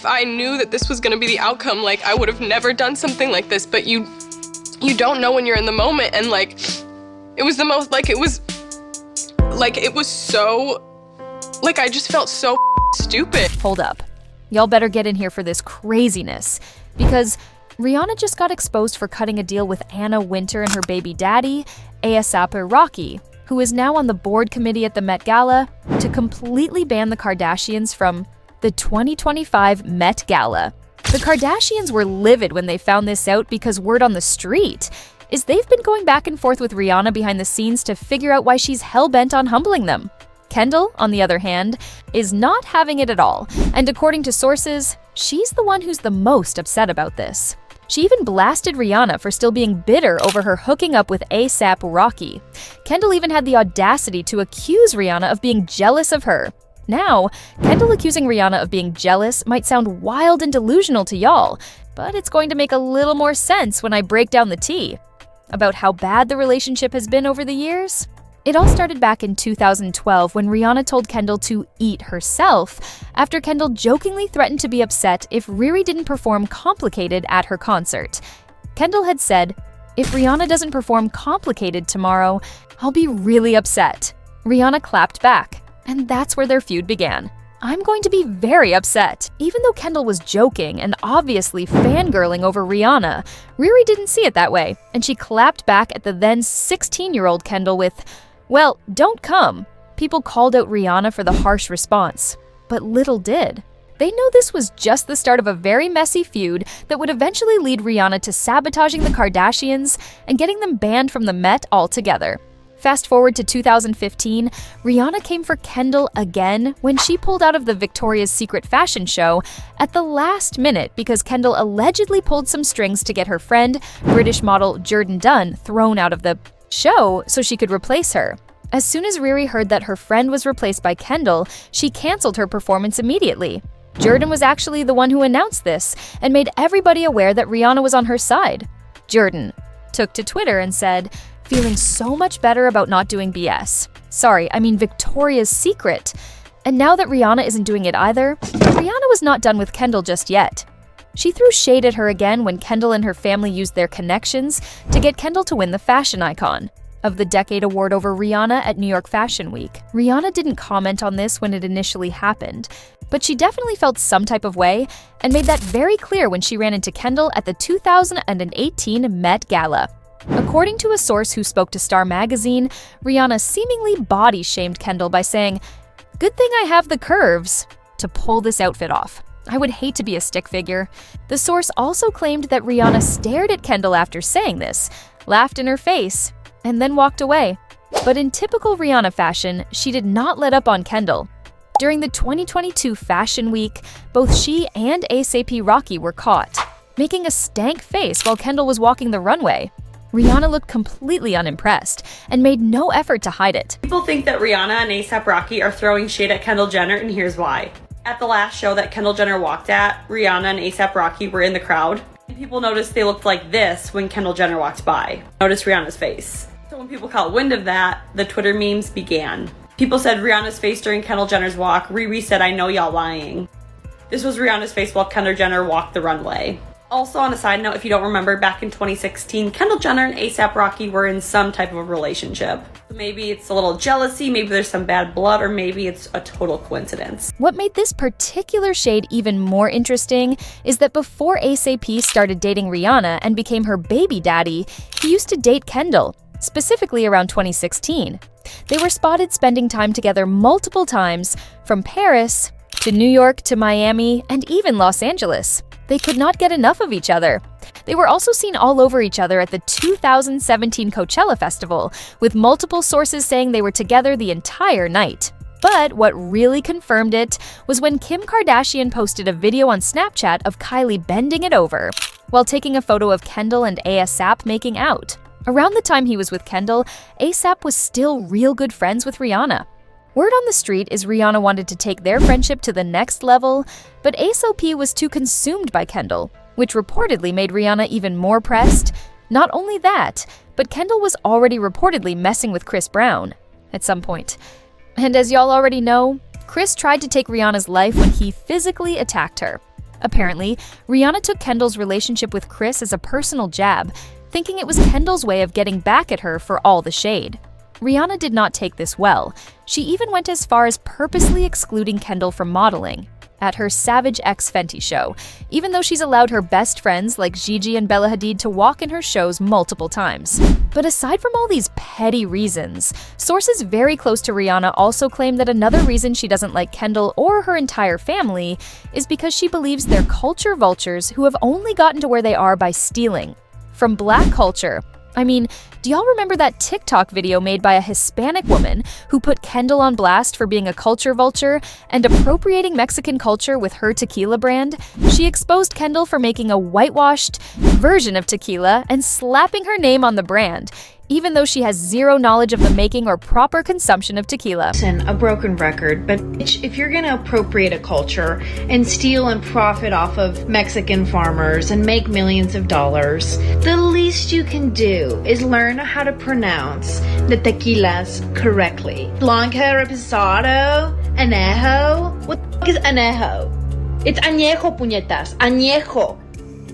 I knew that this was gonna be the outcome, like, I would have never done something like this, but you don't know when you're in the moment, and like, it was the most, like, it was so, like, I just felt so stupid. Hold up. Y'all better get in here for this craziness, because Rihanna just got exposed for cutting a deal with Anna Wintour and her baby daddy, A$AP Rocky, who is now on the board committee at the Met Gala, to completely ban the Kardashians from the 2025 Met Gala. The Kardashians were livid when they found this out, because word on the street is they've been going back and forth with Rihanna behind the scenes to figure out why she's hell-bent on humbling them. Kendall, on the other hand, is not having it at all, and according to sources, she's the one who's the most upset about this. She even blasted Rihanna for still being bitter over her hooking up with A$AP Rocky. Kendall even had the audacity to accuse Rihanna of being jealous of her. Now, Kendall accusing Rihanna of being jealous might sound wild and delusional to y'all, but it's going to make a little more sense when I break down the tea. About how bad the relationship has been over the years? It all started back in 2012 when Rihanna told Kendall to eat herself after Kendall jokingly threatened to be upset if Riri didn't perform Complicated at her concert. Kendall had said, "If Rihanna doesn't perform Complicated tomorrow, I'll be really upset." Rihanna clapped back, and that's where their feud began. "I'm going to be very upset." Even though Kendall was joking and obviously fangirling over Rihanna, Riri didn't see it that way, and she clapped back at the then 16-year-old Kendall with, "Well, don't come." People called out Rihanna for the harsh response, but little did they know this was just the start of a very messy feud that would eventually lead Rihanna to sabotaging the Kardashians and getting them banned from the Met altogether. Fast forward to 2015, Rihanna came for Kendall again when she pulled out of the Victoria's Secret fashion show at the last minute because Kendall allegedly pulled some strings to get her friend, British model Jordan Dunn, thrown out of the show so she could replace her. As soon as Riri heard that her friend was replaced by Kendall, she canceled her performance immediately. Jordan was actually the one who announced this and made everybody aware that Rihanna was on her side. Jordan took to Twitter and said, "Feeling so much better about not doing BS. Sorry, I mean Victoria's Secret." And now that Rihanna isn't doing it either, Rihanna was not done with Kendall just yet. She threw shade at her again when Kendall and her family used their connections to get Kendall to win the Fashion Icon of the Decade award over Rihanna at New York Fashion Week. Rihanna didn't comment on this when it initially happened, but she definitely felt some type of way and made that very clear when she ran into Kendall at the 2018 Met Gala. According to a source who spoke to Star Magazine, Rihanna seemingly body-shamed Kendall by saying, "Good thing I have the curves to pull this outfit off. I would hate to be a stick figure." The source also claimed that Rihanna stared at Kendall after saying this, laughed in her face, and then walked away. But in typical Rihanna fashion, she did not let up on Kendall. During the 2022 Fashion Week, both she and A$AP Rocky were caught, making a stank face while Kendall was walking the runway. Rihanna looked completely unimpressed and made no effort to hide it. People think that Rihanna and A$AP Rocky are throwing shade at Kendall Jenner, and here's why. At the last show that Kendall Jenner walked at, Rihanna and A$AP Rocky were in the crowd. And people noticed they looked like this when Kendall Jenner walked by. Notice Rihanna's face. So when people caught wind of that, the Twitter memes began. People said Rihanna's face during Kendall Jenner's walk. Riri said, "I know y'all lying." This was Rihanna's face while Kendall Jenner walked the runway. Also, on a side note, if you don't remember, back in 2016, Kendall Jenner and A$AP Rocky were in some type of a relationship. Maybe it's a little jealousy, maybe there's some bad blood, or maybe it's a total coincidence. What made this particular shade even more interesting is that before A$AP started dating Rihanna and became her baby daddy, he used to date Kendall, specifically around 2016. They were spotted spending time together multiple times, from Paris to New York to Miami and even Los Angeles. They could not get enough of each other. They were also seen all over each other at the 2017 Coachella Festival, with multiple sources saying they were together the entire night. But what really confirmed it was when Kim Kardashian posted a video on Snapchat of Kylie bending it over while taking a photo of Kendall and A$AP making out. Around the time he was with Kendall, A$AP was still real good friends with Rihanna. Word on the street is Rihanna wanted to take their friendship to the next level, but A$AP was too consumed by Kendall, which reportedly made Rihanna even more pressed. Not only that, but Kendall was already reportedly messing with Chris Brown at some point. And as y'all already know, Chris tried to take Rihanna's life when he physically attacked her. Apparently, Rihanna took Kendall's relationship with Kris as a personal jab, thinking it was Kendall's way of getting back at her for all the shade. Rihanna did not take this well. She even went as far as purposely excluding Kendall from modeling at her Savage X Fenty show, even though she's allowed her best friends like Gigi and Bella Hadid to walk in her shows multiple times. But aside from all these petty reasons, sources very close to Rihanna also claim that another reason she doesn't like Kendall or her entire family is because she believes they're culture vultures who have only gotten to where they are by stealing from Black culture. I mean, do y'all remember that TikTok video made by a Hispanic woman who put Kendall on blast for being a culture vulture and appropriating Mexican culture with her tequila brand? She exposed Kendall for making a whitewashed version of tequila and slapping her name on the brand, even though she has zero knowledge of the making or proper consumption of tequila. Listen, a broken record, but if you're gonna appropriate a culture and steal and profit off of Mexican farmers and make millions of dollars, the least you can do is learn how to pronounce the tequilas correctly. Blanca, reposado, añejo. What the fuck is añejo? It's añejo, puñetas. Añejo.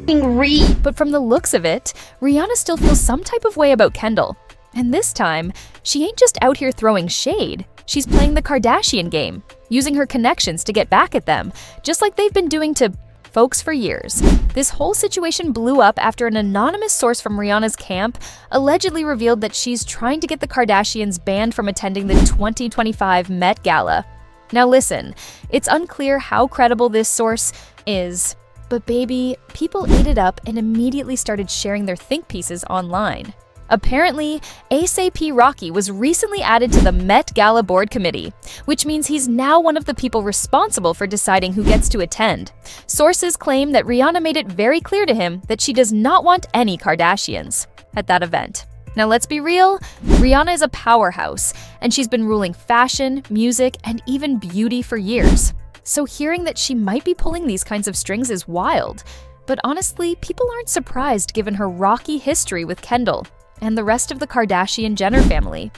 Read. But from the looks of it, Rihanna still feels some type of way about Kendall. And this time, she ain't just out here throwing shade. She's playing the Kardashian game, using her connections to get back at them, just like they've been doing to folks for years. This whole situation blew up after an anonymous source from Rihanna's camp allegedly revealed that she's trying to get the Kardashians banned from attending the 2025 Met Gala. Now listen, it's unclear how credible this source is, but baby, people ate it up and immediately started sharing their think pieces online. Apparently, A$AP Rocky was recently added to the Met Gala board committee, which means he's now one of the people responsible for deciding who gets to attend. Sources claim that Rihanna made it very clear to him that she does not want any Kardashians at that event. Now let's be real, Rihanna is a powerhouse, and she's been ruling fashion, music, and even beauty for years. So hearing that she might be pulling these kinds of strings is wild. But honestly, people aren't surprised given her rocky history with Kendall and the rest of the Kardashian-Jenner family.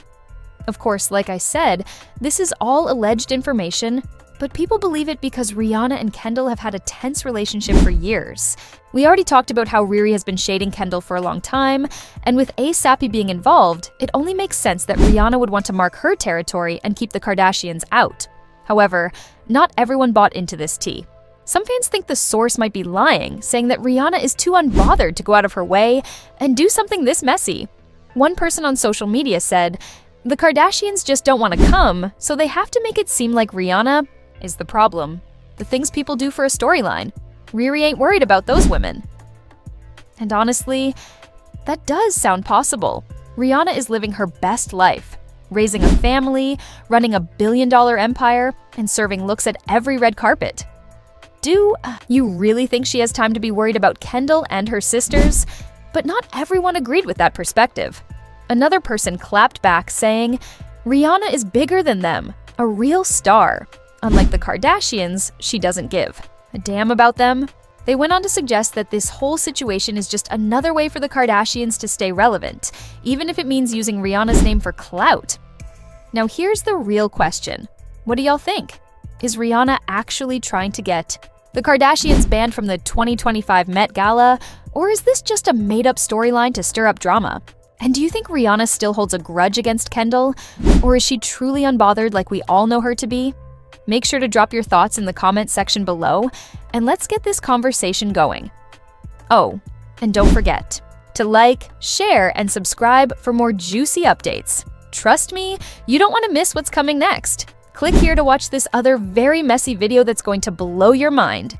Of course, like I said, this is all alleged information, but people believe it because Rihanna and Kendall have had a tense relationship for years. We already talked about how Riri has been shading Kendall for a long time, and with A$AP being involved, it only makes sense that Rihanna would want to mark her territory and keep the Kardashians out. However, not everyone bought into this tea. Some fans think the source might be lying, saying that Rihanna is too unbothered to go out of her way and do something this messy. One person on social media said, "The Kardashians just don't want to come, so they have to make it seem like Rihanna is the problem. The things people do for a storyline. Riri ain't worried about those women." And honestly, that does sound possible. Rihanna is living her best life, raising a family, running a billion-dollar empire, and serving looks at every red carpet. Do you really think she has time to be worried about Kendall and her sisters? But not everyone agreed with that perspective. Another person clapped back, saying, "Rihanna is bigger than them, a real star. Unlike the Kardashians, she doesn't give a damn about them." They went on to suggest that this whole situation is just another way for the Kardashians to stay relevant, even if it means using Rihanna's name for clout. Now here's the real question. What do y'all think? Is Rihanna actually trying to get the Kardashians banned from the 2025 Met Gala, or is this just a made-up storyline to stir up drama? And do you think Rihanna still holds a grudge against Kendall, or is she truly unbothered like we all know her to be? Make sure to drop your thoughts in the comment section below, and let's get this conversation going. Oh, and don't forget to like, share, and subscribe for more juicy updates. Trust me, you don't want to miss what's coming next. Click here to watch this other very messy video that's going to blow your mind.